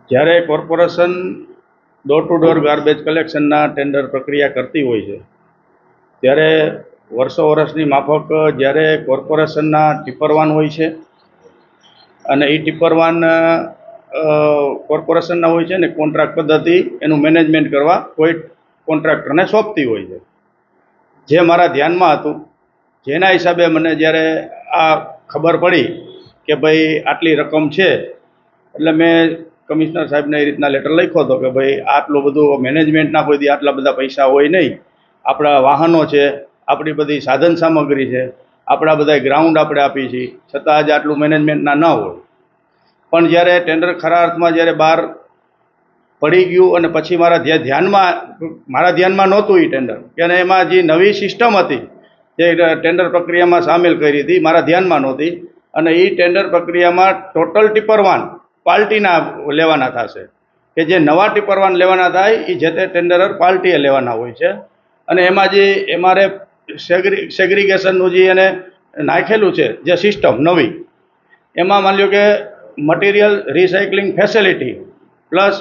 જ્યારે corporation door to door garbage કલેક્શનના tender પ્રક્રિયા કરતી હોય છે ત્યારે વર્ષોની માફક જ્યારે કોર્પોરેશનના ટિપ્પર વાન હોય છે અને એ ટિપ્પર વાન કોર્પોરેશનના હોય છે ને કોન્ટ્રાક્ટ પદ્ધતિ એનું મેનેજમેન્ટ કરવા કોઈ કોન્ટ્રાક્ટરને સોંપતી હોય છે. જે મારા ધ્યાનમાં હતું, જેના હિસાબે મને જ્યારે આ ખબર પડી કે ભાઈ આટલી રકમ છે, એટલે મેં કમિશનર સાહેબને એ રીતના લેટર લખ્યો હતો કે ભાઈ આટલું બધું મેનેજમેન્ટના કોઈ દી આટલા બધા પૈસા હોય નહીં. આપણા વાહનો છે, આપણી બધી સાધન સામગ્રી છે, આપણા બધા ગ્રાઉન્ડ આપણે આપીએ છીએ, છતાં આજે આટલું મેનેજમેન્ટના ન હોય. પણ જ્યારે ટેન્ડર ખરા અર્થમાં જ્યારે બહાર પડી ગયું અને પછી મારા ધ્યાનમાં નહોતું એ ટેન્ડર, કે એમાં જે નવી સિસ્ટમ હતી જે ટેન્ડર પ્રક્રિયામાં સામેલ કરી હતી, મારા ધ્યાનમાં નહોતી. અને એ ટેન્ડર પ્રક્રિયામાં ટોટલ ટિપ્પર વાન પાર્ટીના લેવાના થશે, કે જે નવા ટિપ્પર વાન લેવાના થાય એ જે તે ટેન્ડરર પાર્ટીએ લેવાના હોય છે. અને એમાં જે એમઆરએ સેગ્રીગેશનનું જે એને નાખેલું છે જે સિસ્ટમ નવી, એમાં માની લો કે મટીરિયલ રિસાયકલિંગ ફેસિલિટી પ્લસ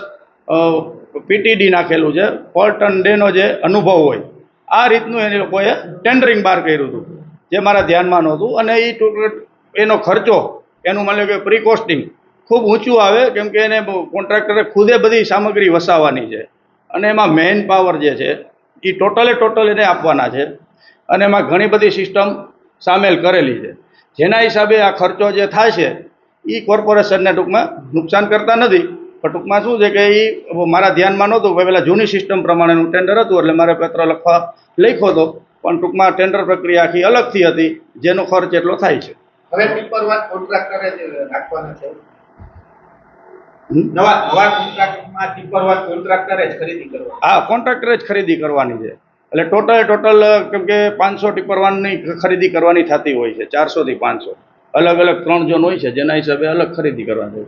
પીટીડી નાખેલું છે, પર ટન ડેનો જે અનુભવ હોય, આ રીતનું એ લોકોએ ટેન્ડરિંગ બહાર કર્યું હતું, જે મારા ધ્યાનમાં નહોતું. અને એનો ખર્ચો, એનું માની લો કે પ્રી કોસ્ટિંગ ખૂબ ઊંચું આવે, કેમ કે એને કોન્ટ્રાક્ટરે ખુદે બધી સામગ્રી વસાવવાની છે અને એમાં મેન પાવર જે છે એ ટોટલ એને આપવાના છે અને એમાં ઘણી બધી સિસ્ટમ સામેલ કરેલી છે. જેના હિસાબે આ ખર્ચો જે થાય છે એ કોર્પોરેશનને ટૂંકમાં નુકસાન કરતા નથી. પણ ટૂંકમાં શું છે કે એ મારા ધ્યાનમાં નહોતું, પહેલાં જૂની સિસ્ટમ પ્રમાણેનું ટેન્ડર હતું એટલે મારે પત્ર લખ્યો હતો, પણ ટૂંકમાં ટેન્ડર પ્રક્રિયા આખી અલગથી હતી, જેનો ખર્ચ એટલો થાય છે. હવે ટિપ્પર વાન કોન્ટ્રાક્ટરે જ રાખવાના છે. નવા કોન્ટ્રાક્ટમાં ટિપ્પર વાન કોન્ટ્રાક્ટરે જ ખરીદી કરવાની. હા, કોન્ટ્રાક્ટરે જ ખરીદી કરવાની છે. એટલે ટોટલ કેમ કે 500 ટિપ્પર વાનની ખરીદી કરવાની થતી હોય છે, 400 થી 500 અલગ અલગ 3 ઝોન હોય છે, જેના હિસાબે અલગ ખરીદી કરવાની.